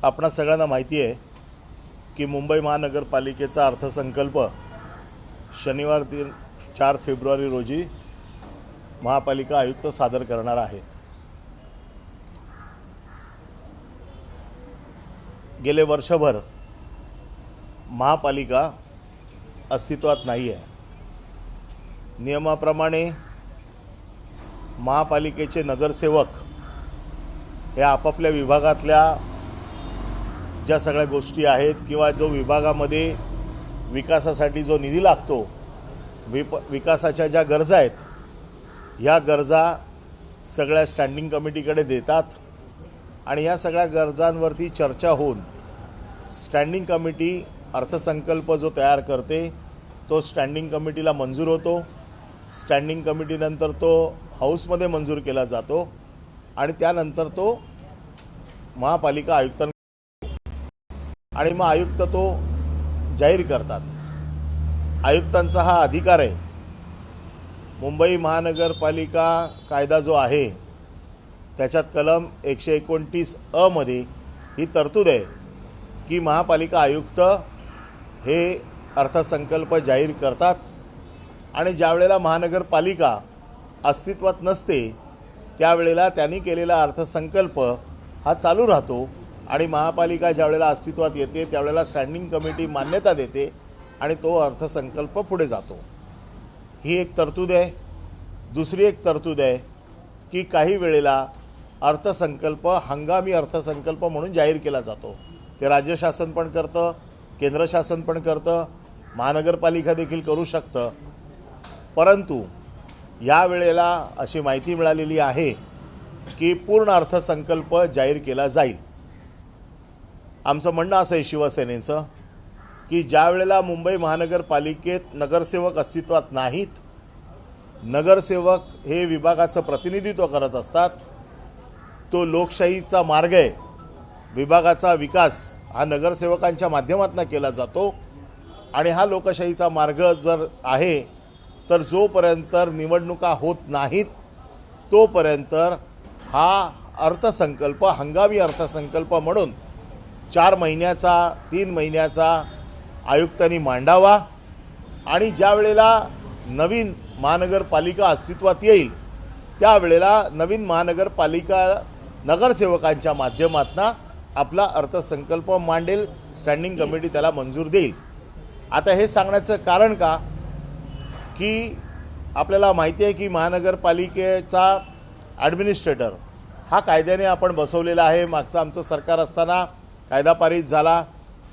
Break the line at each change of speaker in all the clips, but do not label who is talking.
आपणा सगळ्यांना माहिती आहे की मुंबई महानगरपालिकेचा अर्थसंकल्प शनिवार 4 फेब्रुवारी रोजी महापालिका आयुक्त सादर करणार आहेत। गेले वर्षभर महापालिका अस्तित्वात नाही आहे। नियमाप्रमाणे महापालिकेचे नगरसेवक हे आपापल्या विभागातल्या ज्या सगळ्या गोष्टी आहेत किंवा जो विभागामध्ये विकासासाठी जो निधी लागतो, विकासाच्या ज्या गरजा आहेत, ह्या गरजा सगळ्या स्टँडिंग कमिटीकडे देतात आणि या सगळ्या गरजांवरती चर्चा होऊन स्टँडिंग कमिटी अर्थसंकल्प जो तयार करते तो स्टँडिंग कमिटीला मंजूर होतो। स्टँडिंग कमिटीनंतर तो हाऊसमध्ये मंजूर केला जातो आणि त्यानंतर तो महापालिका आयुक्तांना आणि मग आयुक्त तो जाहीर करतात। आयुक्तांचा हा अधिकार आहे। मुंबई महानगरपालिका कायदा जो आहे त्याच्यात कलम 129 मध्ये ही तरतूद आहे की महापालिका आयुक्त हे अर्थसंकल्प जाहीर करतात आणि ज्या वेळेला महानगरपालिका अस्तित्वात नसते त्यावेळेला त्यांनी केलेला अर्थसंकल्प हा चालू राहतो आणि महापालिका ज्या वेळेला अस्तित्वात येते त्यावेळेला स्टँडिंग कमिटी मान्यता देते आणि तो अर्थसंकल्प पुढे जातो। ही एक तरतूद आहे। दुसरी एक तरतूद आहे की काही वेळेला अर्थसंकल्प हंगामी अर्थसंकल्प म्हणून जाहीर केला जातो। ते राज्य शासन पण करतं, केंद्र शासन पण करतं, महानगरपालिका देखील करू शकतं। परंतु या वेळेला अशी माहिती मिळालेली आहे की पूर्ण अर्थसंकल्प जाहीर केला जाईल। आमचं म्हणणं असं आहे शिवसेनेचं की ज्या वेळेला मुंबई महानगरपालिकेत नगरसेवक अस्तित्वात नाहीत, नगरसेवक हे विभागाचं प्रतिनिधित्व करत असतात, तो लोकशाहीचा मार्ग आहे। विभागाचा विकास हा नगरसेवकांच्या माध्यमातून केला जातो आणि हा लोकशाहीचा मार्ग जर आहे तर जोपर्यंत निवडणुका होत नाहीत तोपर्यंत हा अर्थसंकल्प हंगामी अर्थसंकल्प म्हणून 4 महिन्याचा 3 महिन्याचा आयुक्तांनी मांडावा आणि ज्या वेळेला नवीन महानगरपालिका अस्तित्वात येईल त्यावेळेला नवीन महानगरपालिका नगरसेवकांच्या माध्यमातून आपला अर्थसंकल्प मांडेल, स्टँडिंग कमिटी त्याला मंजूर देईल। आता हे सांगण्याचं कारण का की आपल्याला माहिती आहे की महानगरपालिकेचा ॲडमिनिस्ट्रेटर हा कायद्याने आपण बसवलेला आहे। मागचं आमचं सरकार असताना कायदा पारित झाला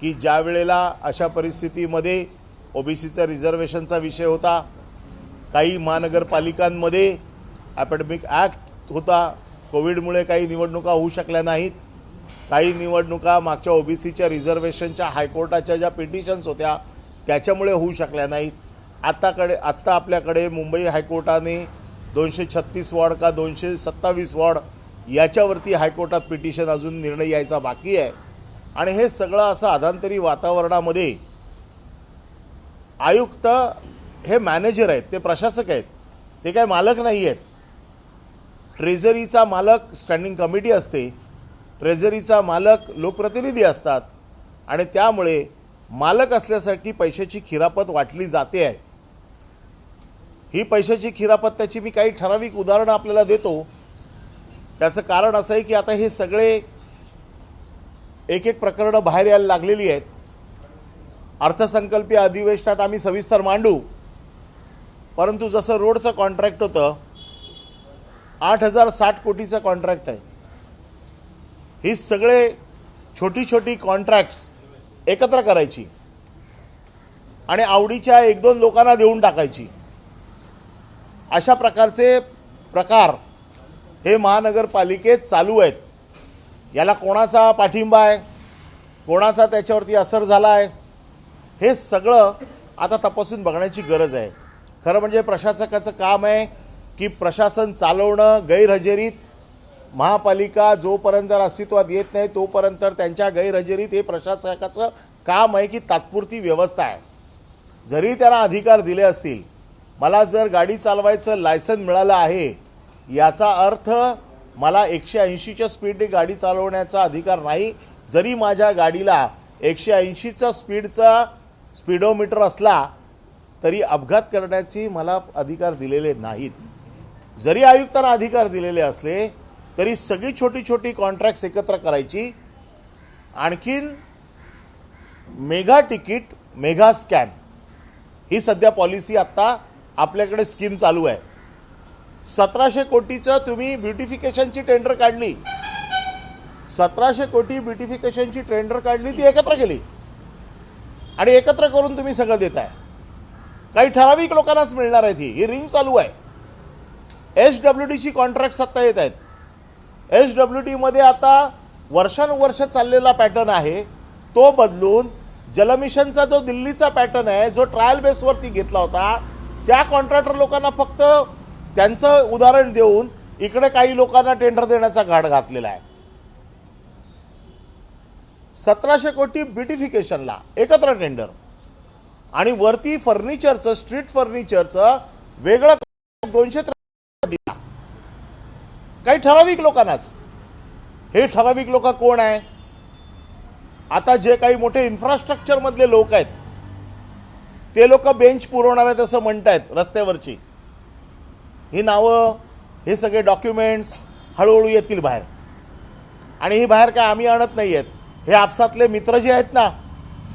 की ज्या वेळेला अशा परिस्थितीमध्ये ओबीसीचा रिझर्वेशनचा विषय होता, काही महानगरपालिकांमध्ये ॲपॅडेमिक ॲक्ट होता, कोविडमुळे काही निवडणुका होऊ शकल्या नाहीत, काही निवडणुका मागच्या ओबीसीच्या रिझर्वेशनच्या हायकोर्टाच्या ज्या पिटिशन्स होत्या त्याच्यामुळे होऊ शकल्या नाहीत। आत्ता आपल्याकडे मुंबई हायकोर्टाने 236 वॉर्ड का 227 वॉर्ड याच्यावरती हायकोर्टात पिटिशन अजून निर्णय यायचा बाकी आहे आणि हे सगळं असं अधांतरी वातावरणामध्ये आयुक्त हे मॅनेजर आहेत, ते प्रशासक आहेत, ते काय मालक नाही आहेत। ट्रेझरीचा मालक स्टँडिंग कमिटी असते, ट्रेझरीचा मालक लोकप्रतिनिधी असतात आणि त्यामुळे मालक असल्यासाठी पैशाची खिरापत वाटली जाते आहे। ही पैशाची खिरापत त्याची मी काही ठराविक उदाहरणं आपल्याला देतो। त्याचं कारण असं आहे की आता हे सगळे एक एक प्रकरणं बाहेर यायला लागलेली आहेत। अर्थसंकल्पीय अधिवेशनात आम्ही सविस्तर मांडू, परंतु जसं रोडचं कॉन्ट्रॅक्ट होतं 8060 कोटीचं कॉन्ट्रॅक्ट आहे। ही सगळे छोटी छोटी कॉन्ट्रॅक्ट्स एकत्र करायची आणि आवडीच्या 1-2 लोकांना देऊन टाकायची। अशा प्रकारचे प्रकार हे महानगरपालिकेत चालू आहेत। याला कोणाचा पाठिंबा आहे, कोणाचा त्याच्यावरती असर झाला आहे, हे सगळं आता तपासून बघण्याची गरज आहे। खरं म्हणजे प्रशासकाचं काम आहे की प्रशासन चालवणं, गैरहजेरीत महापालिका जोपर्यंत अस्तित्वात येत नाही तोपर्यंत त्यांच्या गैरहजेरीत हे प्रशासकाचं काम आहे की तात्पुरती व्यवस्था आहे। जरी त्यांना अधिकार दिले असतील, मला जर गाडी चालवायचं लायसन मिळालं आहे याचा अर्थ मला 180च्या स्पीडने गाडी चालवण्याचा अधिकार नाही जरी माझ्या गाडीला 180चा स्पीडोमीटर असला तरी अपघात करण्याची मला अधिकार दिलेले नाहीत. जरी आयुक्तांना अधिकार दिलेले असले तरी सगळी छोटी छोटी कॉन्ट्रॅक्ट्स एकत्र करायची, आणखीन मेगा तिकीट मेगा स्कॅम ही सध्या पॉलिसी आत्ता आपल्याकडे स्कीम चालू आहे. 1700 कोटीचं तुम्ही ब्युटिफिकेशनची टेंडर काढली, 1700 कोटी ब्युटिफिकेशनची टेंडर काढली, ती एकत्र केली आणि एकत्र करून तुम्ही सगळं देताय. काही ठराविक लोकांनाच मिळणार आहे. ही रिंग चालू आहे. SWDची कॉन्ट्रॅक्ट्स आत्ता येत आहेत. SWDमध्ये आता वर्षानुवर्ष चाललेला पॅटर्न आहे तो बदलून जलमिशनचा जो दिल्लीचा पॅटर्न आहे, जो ट्रायल बेसवरती घेतला होता, त्या कॉन्ट्रॅक्टर लोकांना फक्त त्यांचं उदाहरण देऊन इकडे काही लोकांना टेंडर देण्याचा घाट घातलेला आहे. 1700 कोटी ब्युटिफिकेशनला एकत्र टेंडर आणि वरती फर्निचरचं, स्ट्रीट फर्निचरचं वेगळं 200 दिला काही ठराविक लोकांनाच. हे ठराविक लोक कोण आहे? आता जे काही मोठे इन्फ्रास्ट्रक्चर मधले लोक आहेत ते लोक बेंच पुरवणार आहेत असं म्हणतायत रस्त्यावरची. ही नावं, हे सगळे डॉक्युमेंट्स हळूहळू येतील बाहेर. आणि ही बाहेर काय आम्ही आणत नाही आहेत, हे आपसातले मित्र जे आहेत ना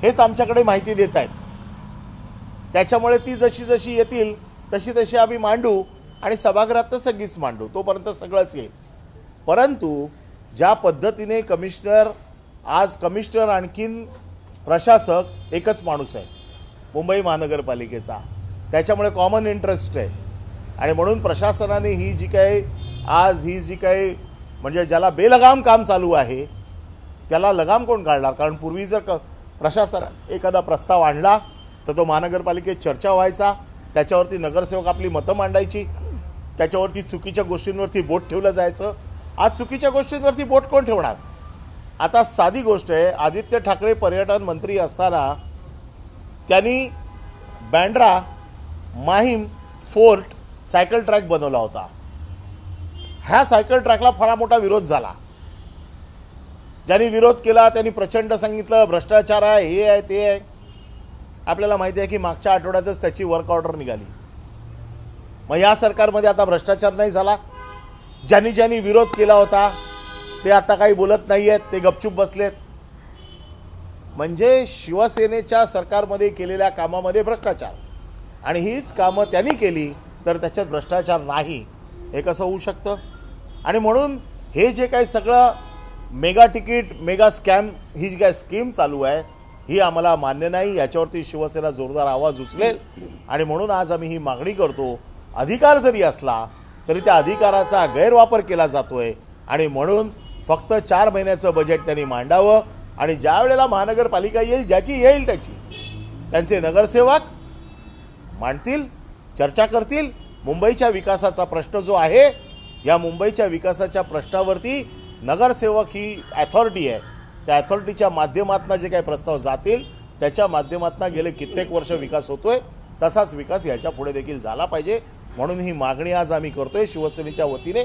हेच आमच्याकडे माहिती देत आहेत. त्याच्यामुळे ती जशी जशी येतील तशी तशी आम्ही मांडू आणि सभागृहात तर सगळीच मांडू, तोपर्यंत सगळंच येईल. परंतु ज्या पद्धतीने आज कमिशनर आणखीन प्रशासक एकच माणूस आहे मुंबई महानगरपालिकेचा, त्याच्यामुळे कॉमन इंटरेस्ट आहे. आणि म्हणून प्रशासनाने ही जी काही म्हणजे ज्याला बेलगाम काम चालू आहे त्याला लगाम कोण काढणार? कारण पूर्वी जर प्रशासन एखादा प्रस्ताव आणला तर तो महानगरपालिकेत चर्चा व्हायचा, त्याच्यावरती नगरसेवक आपली मतं मांडायची, त्याच्यावरती चुकीच्या गोष्टींवरती बोट ठेवलं जायचं. आज चुकीच्या गोष्टींवरती बोट कोण ठेवणार? आता साधी गोष्ट आहे, आदित्य ठाकरे पर्यटन मंत्री असताना त्यांनी Bandra Mahim fort cycle track बनवला होता. ह्या सायकल ट्रॅकला फार मोठा विरोध झाला. ज्यांनी विरोध केला त्यांनी प्रचंड सांगितलं भ्रष्टाचार आहे, हे आहे, ते आहे. आपल्याला माहिती आहे की मागच्या आठवड्यातच त्याची वर्क ऑर्डर निघाली. मग या सरकारमध्ये आता भ्रष्टाचार नाही झाला? ज्यांनी विरोध केला होता ते आता काही बोलत नाही आहेत, ते गपचूप बसलेत. म्हणजे शिवसेनेच्या सरकारमध्ये केलेल्या कामामध्ये भ्रष्टाचार, आणि हीच कामं त्यांनी केली तर त्याच्यात भ्रष्टाचार नाही, हे कसं होऊ शकतं? आणि म्हणून हे जे काही सगळं मेगा तिकीट मेगा स्कॅम ही जी काय स्कीम चालू आहे ही आम्हाला मान्य नाही. याच्यावरती शिवसेना जोरदार आवाज उचलेल. आणि म्हणून आज आम्ही ही मागणी करतो. अधिकार जरी असला तरी त्या अधिकाराचा गैरवापर केला जातोय आणि म्हणून फक्त 4 महिन्याचं बजेट त्यांनी मांडावं आणि ज्या वेळेला महानगरपालिका येईल, ज्याची येईल त्याची, त्यांचे नगरसेवक मांडतील, चर्चा करतील. मुंबईच्या विकासाचा प्रश्न जो आहे, या मुंबईच्या विकासाच्या प्रश्नावरती नगरसेवक ही अथॉरिटी आहे, त्या अथॉरिटीच्या माध्यमातून जे काही प्रस्ताव जातील त्याच्या माध्यमातून गेले कित्येक वर्ष विकास होतोय, तसाच विकास याच्या पुढे देखील झाला पाहिजे. म्हणून ही मागणी आज आम्ही करतोय शिवसेनेच्या वतीने.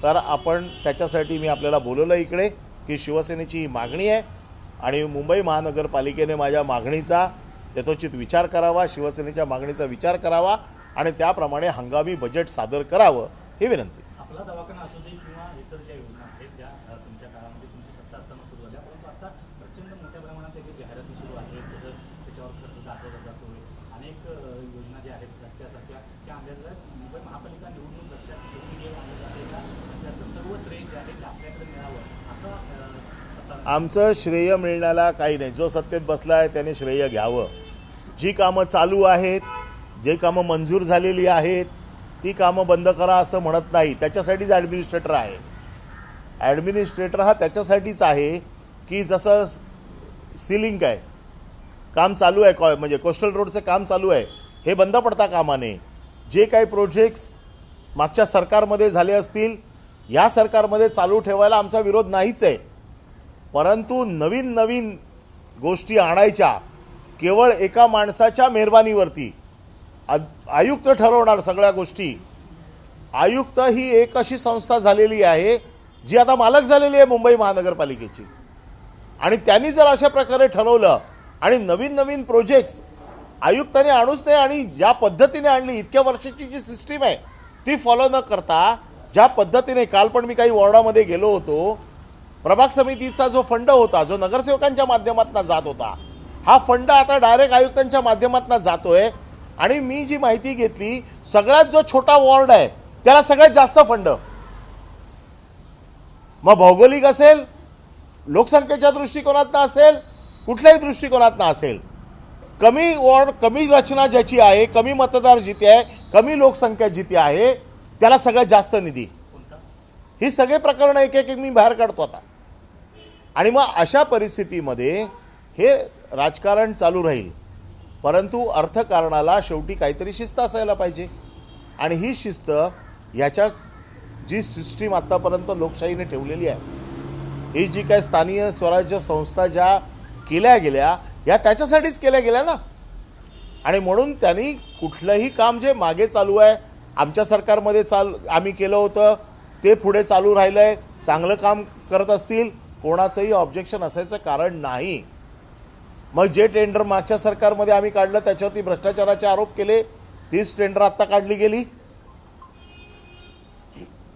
तर आपण त्याच्यासाठी मी आपल्याला बोलवलं इकडे की शिवसेनेची ही मागणी आहे आणि मुंबई महानगरपालिकेने माझ्या मागणीचा यथोचित विचार करावा, शिवसेनेच्या मागणीचा विचार करावा आणि त्याप्रमाणे हंगामी बजेट सादर करावं ही विनंती.
आपला दवाखाना असू दे किंवा इतर ज्या योजना आहेत ज्या तुमच्या काळामध्ये तुमची सत्ता असताना सुरू झाल्या, परंतु आता प्रचंड मोठ्या प्रमाणात त्याची जाहिराती सुरू आहेत, त्याच्यावर खर्च दाखवला जातोय. अनेक योजना ज्या आहेत रस्त्यासारख्या त्या आणल्या. मुंबई महापालिका निवडणूक लक्षात घेऊन जे आणलं जाते का त्याचं सर्व श्रेय जे आहे ते आपल्याकडे मिळावं असं
आमचं श्रेय मिळण्याला काही नाही. जो सत्तेत बसला आहे त्याने श्रेय घ्यावं. जी कामं चालू आहेत, जे कामं मंजूर झालेली आहेत ती कामं बंद करा असं म्हणत नाही. त्याच्यासाठीच ॲडमिनिस्ट्रेटर आहे. ॲडमिनिस्ट्रेटर हा त्याच्यासाठीच आहे की जसं सिलिंग आहे, काम चालू आहे, म्हणजे कोस्टल रोडचं काम चालू आहे, हे बंद पडता कामा नये. जे काही प्रोजेक्ट्स मागच्या सरकारमध्ये झाले असतील या सरकारमध्ये चालू ठेवायला आमचा विरोध नाहीच आहे. परंतु नवीन नवीन गोष्टी आणायच्या केवळ एका माणसाच्या मेहरबानीवरती. आयुक्त ठरवणार सगळ्या गोष्टी. आयुक्त ही एक अशी संस्था झालेली आहे जी आता मालक झालेली आहे मुंबई महानगरपालिकेची. आणि त्यांनी जर अशा प्रकारे ठरवलं आणि नवीन नवीन प्रोजेक्ट्स आयुक्तांनी आणूच नाही आणि ज्या पद्धतीने आणली इतक्या वर्षाची जी सिस्टीम आहे ती फॉलो न करता ज्या पद्धतीने काल पण मी काही वॉर्डामध्ये गेलो होतो, प्रभाग समितीचा जो फंड होता जो नगरसेवकांच्या माध्यमातून जात होता, हा फंड आता डायरेक्ट आयुक्तांच्या माध्यमातून जातोय. आणि मी जी माहिती घेतली, सगळ्यात जो छोटा वॉर्ड आहे त्याला सगळ्यात जास्त फंड. मग भौगोलिक असेल, लोकसंख्येच्या दृष्टिकोनातनं असेल, कुठल्याही दृष्टिकोनातनं असेल, कमी वॉर्ड कमी रचना ज्याची आहे, कमी मतदार जिथे आहे, कमी लोकसंख्या जिथे आहे, त्याला सगळ्यात जास्त निधी. ही सगळे प्रकरणं एक एक मी बाहेर काढतो आता. आणि मग अशा परिस्थितीमध्ये हे राजकारण चालू राहील. परंतु अर्थकारणाला शेवटी काहीतरी शिस्त असायला पाहिजे. आणि ही शिस्त ह्याच्या जी सिस्टीम आत्तापर्यंत लोकशाहीने ठेवलेली आहे, ही जी काय स्थानिक स्वराज्य संस्था ज्या केल्या गेल्या या त्याच्यासाठीच केल्या गेल्या ना. आणि म्हणून त्यांनी कुठलंही काम जे मागे चालू आहे, आमच्या सरकारमध्ये आम्ही केलं होतं ते पुढे चालू राहिलं आहे, चांगलं काम करत असतील, कोणाचंही ऑब्जेक्शन असायचं कारण नाही. मग जे टेंडर मागच्या सरकारमध्ये आम्ही काढलं त्याच्यावरती भ्रष्टाचाराचे आरोप केले, तीच टेंडर आत्ता काढली गेली.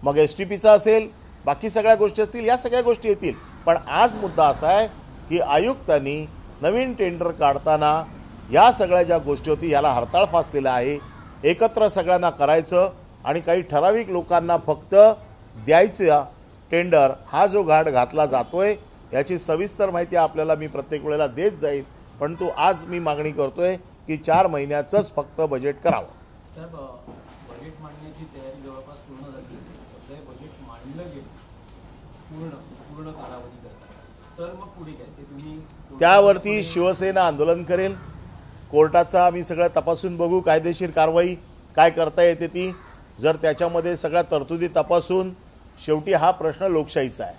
मग STPचा असेल, बाकी सगळ्या गोष्टी असतील, या सगळ्या गोष्टी येतील. पण आज मुद्दा असा आहे की आयुक्तांनी नवीन टेंडर काढताना या सगळ्या ज्या गोष्टी होती याला हरताळ फासलेला आहे. एकत्र सगळ्यांना करायचं आणि काही ठराविक लोकांना फक्त द्यायचं टेंडर, हा जो घाट घातला जातोय याची सविस्तर माहिती आपल्याला मी प्रत्येक वेळेला देत जाईल. परंतु आज मी मागणी करतोय की 4 महिन्याचंच फक्त बजेट करावं.
साहेब, बजेट मांडण्याची तयारी जवळपास पूर्ण झाली असेल, सध्या बजेट मांडलं गेलं पूर्ण कालावधी करता, तर मग पुढे काय ते तुम्ही
त्यावरती शिवसेना आंदोलन करेल. कोर्टाचा आम्ही सगळं तपासून बघू, कायदेशीर कारवाई काय करता येते ती. जर त्याच्यामध्ये सगळ्या तरतुदी तपासून, शेवटी हा प्रश्न लोकशाहीचा आहे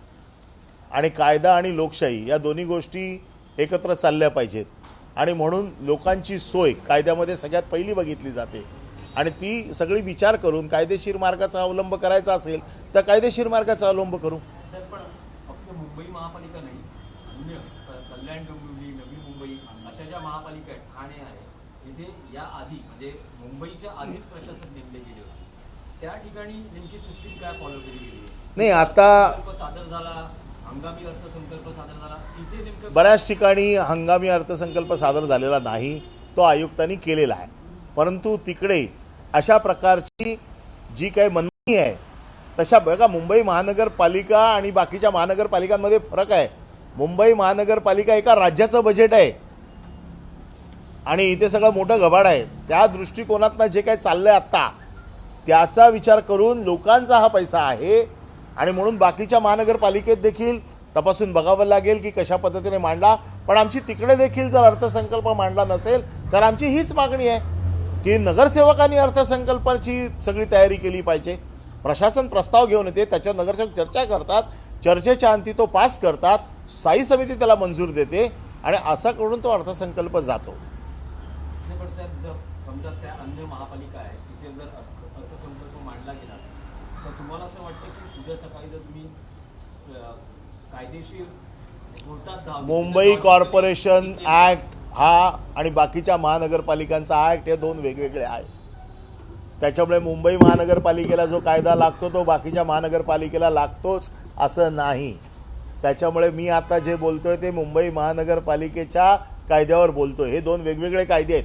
आणि कायदा आणि लोकशाही या दोन्ही गोष्टी एकत्र चालल्या पाहिजेत. आणि म्हणून लोकांची सोय कायद्यामध्ये सगळ्यात पहिली बघितली जाते आणि ती सगळी विचार करून कायदेशीर मार्गाचा अवलंब करायचा असेल तर कायदेशीर मार्गाचा अवलंब करू.
साहेब, पण फक्त मुंबई महापालिका नाही, अन्य कल्याण डोंबिवली, नवी मुंबई अशा ज्या महापालिका आहेत, ठाणे आहे, तिथे या आधी म्हणजे मुंबईच्या आधीच प्रशासक नेमले गेले होते. त्या ठिकाणी नेमकी सिस्टीम काय फॉलो केली गेली?
नाही, आता
सादर झाला, हंगामी अर्थसंकल्प सादर झाला, तिथे नेमकं
बऱ्याच ठिकाणी हंगामी अर्थसंकल्प सादर झालेला नाही, तो आयुक्तांनी केलेला आहे. परंतु तिकडे अशा प्रकारची जी काही मंदी आहे, तशा बघा मुंबई महानगरपालिका आणि बाकीच्या महानगरपालिकांमध्ये फरक आहे. मुंबई महानगरपालिका एका राज्याचं बजेट आहे आणि इथे सगळं मोठं घबाड आहे. त्या दृष्टिकोनातनं जे काही चाललंय आत्ता त्याचा विचार करून लोकांचा हा पैसा आहे आणि म्हणून बाकीच्या महानगरपालिकेत देखील तपासून बघावं लागेल की कशा पद्धतीने मांडला. पण आमची तिकडे देखील जर अर्थसंकल्प मांडला नसेल तर आमची हीच मागणी आहे की नगरसेवकांनी अर्थसंकल्पाची सगळी तयारी केली पाहिजे. प्रशासन प्रस्ताव घेऊन येते, त्याच्यावर नगरसेवक चर्चा करतात, चर्चेच्या अंती तो पास करतात, स्थायी समिती त्याला मंजूर देते आणि असा करून तो अर्थसंकल्प जातो.
पण साहेब, जर समजा त्या अन्य महापालिका आहे तिथे जर अर्थसंकल्प मांडला गेला असेल तर तुम्हाला असं वाटतं की उद्या सकाळी जर तुम्ही कायदेशीर कोर्टात
मुंबई कॉर्पोरेशन ॲक्ट हा आणि बाकीच्या महानगरपालिकांचा ॲक्ट हे दोन वेगवेगळे आहेत. त्याच्यामुळे मुंबई महानगरपालिकेला जो कायदा लागतो तो बाकीच्या महानगरपालिकेला लागतोच असं नाही. त्याच्यामुळे मी आता जे बोलतोय ते मुंबई महानगरपालिकेच्या कायद्यावर बोलतोय. हे दोन वेगवेगळे कायदे आहेत.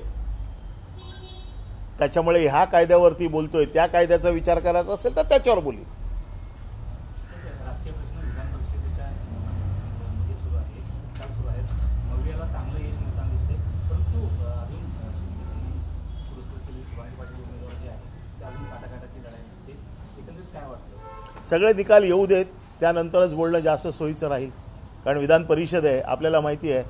त्याच्यामुळे ह्या कायद्यावरती बोलतोय, त्या कायद्याचा विचार करायचा असेल तर त्याच्यावर बोली.
राजकीय प्रश्न विधान परिषदेच्या मध्ये सुरू आहे, त्या सुरू आहेत. मौर्याला चांगलं यश मिळताना दिसते, परंतु अजून पुरस्कृत केलेले शिवाजी पाटील उमेदवार जे आहेत ते अजून काटाकाटाची लढाई दिसते. एकंदरीत काय वाटतं?
सगळे निकाल येऊ देत, त्यानंतरच बोलणं जास्त सोयीचं राहील. कारण विधान परिषद आहे, आपल्याला माहिती आहे,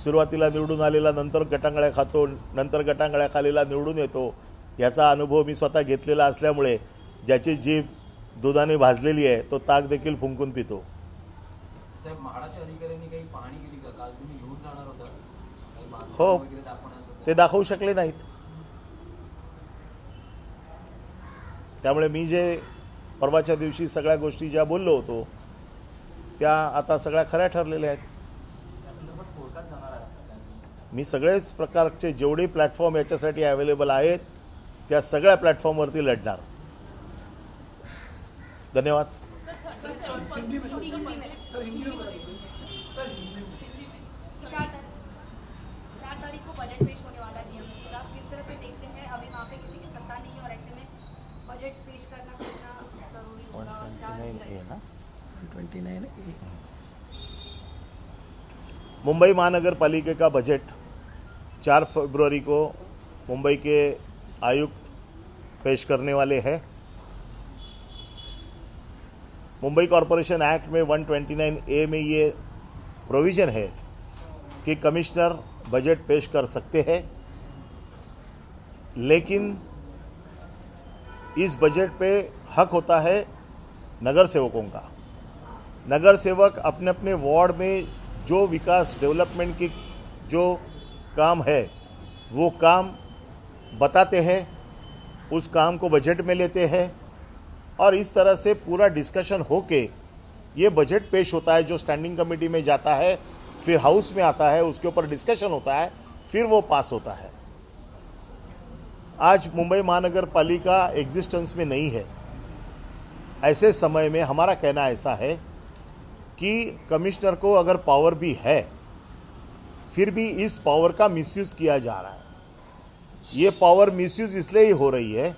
सुरुवातीला निवडून आलेला नंतर गटांगळ्या खातो, नंतर गटांगळ्या खालेला निवडून येतो. याचा अनुभव मी स्वतः घेतलेला असल्यामुळे ज्याची जीभ दुधाने भाजलेली आहे तो ताक देखील फुंकून पितो.
साहेब, म्हाडाच्या अधिकाऱ्यांनी काही पाहणी केली का? काल तुम्ही घेऊन जाणार होता, काही मागणी
हो,
वगैरे दाखवण्यासाठी
ते दाखवू शकले नाहीत. त्यामुळे मी जे परवाच्या दिवशी सगळ्या गोष्टी ज्या बोललो होतो त्या आता सगळ्या खऱ्या ठरलेल्या आहेत.
एकटाच जाणार आहे का?
मी सगळेच प्रकारचे जेवढे प्लॅटफॉर्म याच्यासाठी अवेलेबल आहेत त्या सगळ्या प्लॅटफॉर्मवरती लढणार. धन्यवाद.
बजट पेश होने वाला है DMC का, किस तरह से देखते हैं? अभी वहाँ पे किसी की सत्ता नहीं है और ऐसे में बजट पेश करना कितना जरूरी होगा?
129A ना
129A
मुंबई महानगर पालिका का बजट 4 फरवरी को मुंबई के आयुक्त पेश करने वाले हैं. मुंबई कॉरपोरेशन एक्ट में 129A में ये प्रोविज़न है कि कमिश्नर बजट पेश कर सकते हैं, लेकिन इस बजट पे हक होता है नगर सेवकों का. नगर सेवक अपने अपने वार्ड में जो विकास डेवलपमेंट की जो काम है वो काम बताते हैं, उस काम को बजट में लेते हैं और इस तरह से पूरा डिस्कशन होके ये बजट पेश होता है, जो स्टैंडिंग कमेटी में जाता है, फिर हाउस में आता है, उसके ऊपर डिस्कशन होता है, फिर वो पास होता है. आज मुंबई महानगर पालिका एग्जिस्टेंस में नहीं है. ऐसे समय में हमारा कहना ऐसा है कि कमिश्नर को अगर पावर भी है, फिर भी इस पावर का मिसयूज़ किया जा रहा है. ये पावर मिसयूज़ इसलिए ही हो रही है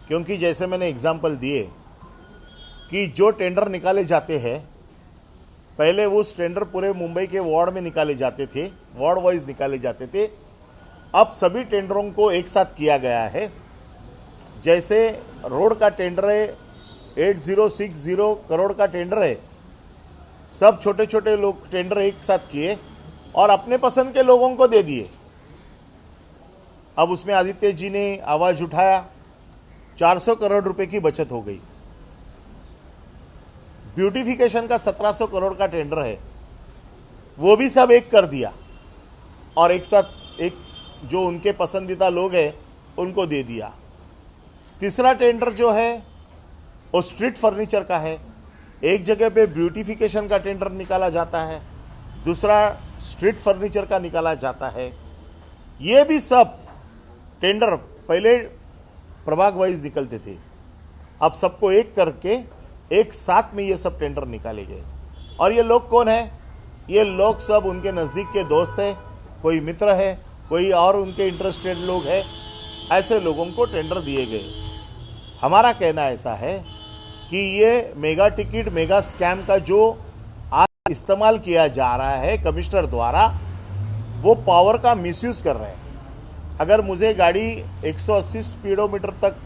क्योंकि जैसे मैंने एग्जाम्पल दिए कि जो टेंडर निकाले जाते हैं, पहले उस टेंडर पूरे मुंबई के वार्ड में निकाले जाते थे, वार्ड वाइज निकाले जाते थे. अब सभी टेंडरों को एक साथ किया गया है. जैसे रोड का टेंडर है, 8060 करोड़ का टेंडर है, सब छोटे छोटे लोग टेंडर एक साथ किए और अपने पसंद के लोगों को दे दिए. अब उसमें आदित्य जी ने आवाज उठाया, 400 करोड़ रुपए की बचत हो गई. ब्यूटिफिकेशन का 1700 करोड़ का टेंडर है, वो भी सब एक कर दिया और एक साथ एक जो उनके पसंदीदा लोग हैं उनको दे दिया. तीसरा टेंडर जो है वो स्ट्रीट फर्नीचर का है. एक जगह पे ब्यूटिफिकेशन का टेंडर निकाला जाता है, दूसरा स्ट्रीट फर्नीचर का निकाला जाता है. ये भी सब टेंडर पहले प्रभाग वाइज निकलते थे, अब सबको एक करके एक साथ में ये सब टेंडर निकाले गए. और ये लोग कौन है? ये लोग सब उनके नज़दीक के दोस्त हैं, कोई मित्र है, कोई और उनके इंटरेस्टेड लोग हैं. ऐसे लोगों को टेंडर दिए गए. हमारा कहना ऐसा है कि ये मेगा टिकट मेगा स्कैम का जो आज इस्तेमाल किया जा रहा है कमिश्नर द्वारा, वो पावर का मिसयूज़ कर रहे हैं. अगर मुझे गाड़ी 180 स्पीडोमीटर तक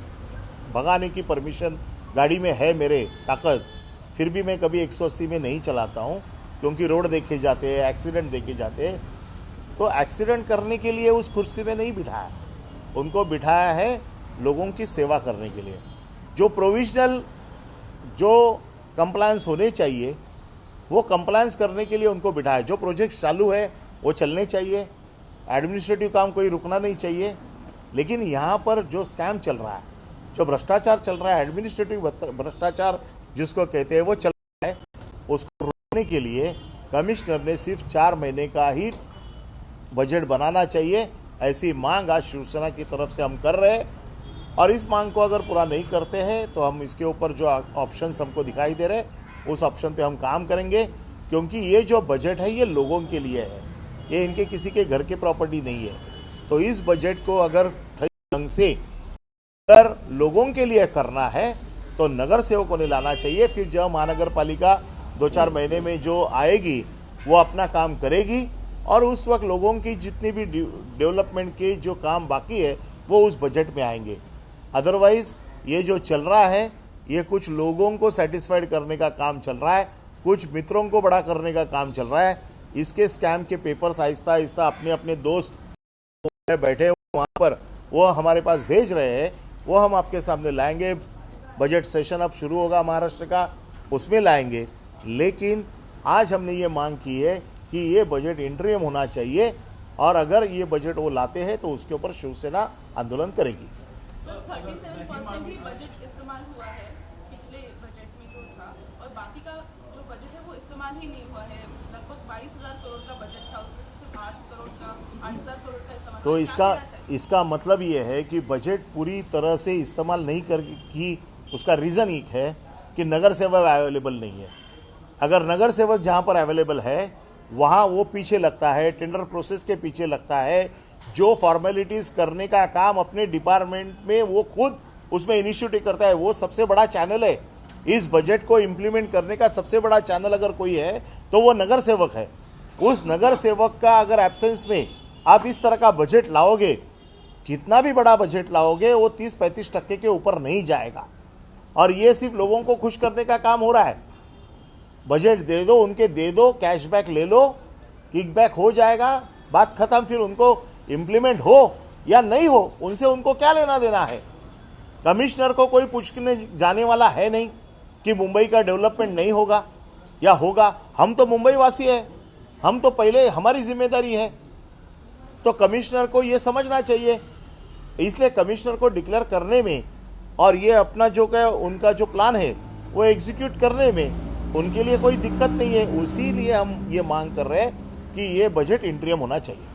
भगाने की परमिशन गाड़ी में है, मेरे ताकत, फिर भी मैं कभी 180 में नहीं चलाता हूँ क्योंकि रोड देखे जाते हैं, एक्सीडेंट देखे जाते हैं. तो एक्सीडेंट करने के लिए उस कुर्सी में नहीं बिठाया, उनको बिठाया है लोगों की सेवा करने के लिए. जो प्रोविजनल जो कंप्लायंस होने चाहिए वो कंप्लायंस करने के लिए उनको बिठाया. जो प्रोजेक्ट चालू है वो चलने चाहिए, एडमिनिस्ट्रेटिव काम कोई रुकना नहीं चाहिए. लेकिन यहाँ पर जो स्कैम चल रहा है, जो भ्रष्टाचार चल रहा है, एडमिनिस्ट्रेटिव भ्रष्टाचार जिसको कहते हैं, वो चल रहा है, उसको रोकने के लिए कमिश्नर ने सिर्फ 4 महीने का ही बजट बनाना चाहिए. ऐसी मांग आज शिवसेना की तरफ से हम कर रहे हैं और इस मांग को अगर पूरा नहीं करते हैं तो हम इसके ऊपर जो ऑप्शंस हमको दिखाई दे रहे हैं उस ऑप्शन पे हम काम करेंगे. क्योंकि ये जो बजट है ये लोगों के लिए है, ये इनके किसी के घर की प्रॉपर्टी नहीं है. तो इस बजट को अगर सही ढंग से अगर लोगों के लिए करना है तो नगर सेवकों ने लाना चाहिए. फिर जब महानगर पालिका 2-4 महीने में जो आएगी वो अपना काम करेगी और उस वक्त लोगों की जितनी भी डेवलपमेंट के जो काम बाकी है वो उस बजट में आएंगे. अदरवाइज ये जो चल रहा है ये कुछ लोगों को सेटिस्फाइड करने का काम चल रहा है, कुछ मित्रों को बड़ा करने का काम चल रहा है. इसके स्कैम के पेपर्स आहिस्ता आहिस्ता अपने अपने दोस्त बैठे वहाँ पर वो हमारे पास भेज रहे हैं, वो हम आपके सामने लाएंगे. बजट सेशन अब शुरू होगा महाराष्ट्र का, उसमें लाएंगे. लेकिन आज हमने ये मांग की है कि ये बजट इंटरिम होना चाहिए और अगर ये बजट वो लाते हैं तो उसके ऊपर शिवसेना आंदोलन करेगी.
37% ही बजट इस्तेमाल हुआ है पिछले बजट में जो था, और बाकी का जो बजट है वो इस्तेमाल ही नहीं हुआ है. लगभग 22,000 करोड़ का बजट था, उसमें से सिर्फ 8 करोड़ का 8,000 करोड़ का इस्तेमाल
तो
क्या
इसका
कहना चाहिए?
इसका मतलब ये है कि बजट पूरी तरह से इस्तेमाल नहीं कर की उसका रीज़न एक है कि नगर सेवक अवेलेबल नहीं है। अगर नगर सेवक जहाँ पर अवेलेबल है वहाँ वो पीछे लगता है, टेंडर प्रोसेस के पीछे लगता है, जो फॉर्मेलिटीज़ करने का काम अपने डिपार्टमेंट में वो खुद उसमें इनिशिएटिव करता है, वो सबसे बड़ा चैनल है। इस बजट को इम्प्लीमेंट करने का सबसे बड़ा चैनल अगर कोई है तो वो नगर सेवक है। उस नगर सेवक का अगर एब्सेंस में आप इस तरह का बजट लाओगे, कितना भी बड़ा बजट लाओगे, वो 30-35% के ऊपर नहीं जाएगा। और ये सिर्फ लोगों को खुश करने का काम हो रहा है। बजट दे दो, उनके दे दो, कैशबैक ले लो, किकबैक हो जाएगा, बात खत्म। फिर उनको इम्प्लीमेंट हो या नहीं हो, उनसे उनको क्या लेना देना है। कमिश्नर को कोई पूछने जाने वाला है नहीं कि मुंबई का डेवलपमेंट नहीं होगा या होगा। हम तो मुंबई वासी हैं, हम तो पहले हमारी जिम्मेदारी है। तो कमिश्नर को ये समझना चाहिए। इसलिए कमिश्नर को डिक्लेयर करने में और ये अपना जो क्या उनका जो प्लान है वो एग्जीक्यूट करने में उनके लिए कोई दिक्कत नहीं है। उसी लिए हम ये मांग कर रहे हैं कि ये बजट इंटीरियम होना चाहिए।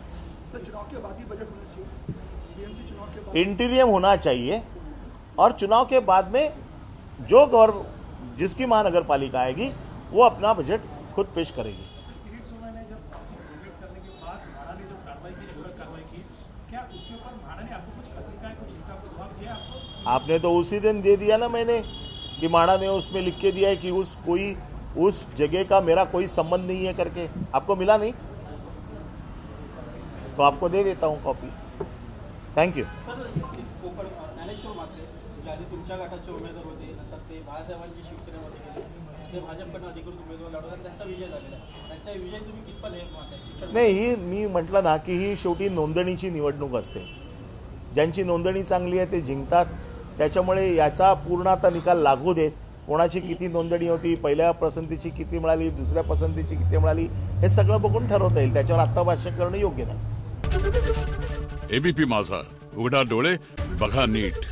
तो चुनाव के बाद ही बजट होना चाहिए, बीएमसी चुनाव के बाद।
इंटीरियम होना चाहिए और चुनाव के बाद में जो जिसकी महानगर पालिका आएगी वो अपना बजट खुद पेश करेगी।
किरीट सोना ने जब प्रोजेक्ट करने के बाद म्हाडा ने जो कार्रवाई की, पूरक कार्रवाई की, क्या उसके ऊपर म्हाडा ने आपको कुछ पत्रिकाएं, कुछ लिखा, कुछ जवाब दिया आपको?
आपने तो उसी दिन दे दिया ना मैंने कि म्हाडा ने उसमें लिख के दिया है कि उस जगह का मेरा कोई संबंध नहीं है करके। आपको मिला नहीं तो आपको दे देता हूँ copy. Thank you.
Konkan Dnyaneshwar Mhatre जे आधी तुमच्या गटाचे उमेदवार होते, नंतर ते बाळासाहेबांची शिवसेनेमध्ये गेले, ते भाजपकडनं अधिकृत उमेदवार लढवतात, त्यांचा विजय झालेला आहे। त्यांचा विजय तुम्ही कितपत हे मानताय? शिक्षण
नाही, ही मी म्हटलं ना की ही शेवटी नोंदणीची निवडणूक असते। ज्यांची नोंदणी चांगली आहे ते जिंकतात। त्याच्यामुळे याचा पूर्ण आता निकाल लागू देत, कोणाची किती नोंदणी होती, पहिल्या पसंतीची किती मिळाली, दुसऱ्या पसंतीची किती मिळाली, हे सगळं बघून ठरवता येईल। त्याच्यावर आत्ता भाष्य करणं योग्य नाही।
एबीपी माझा, उघडा डोळे बघा नीट।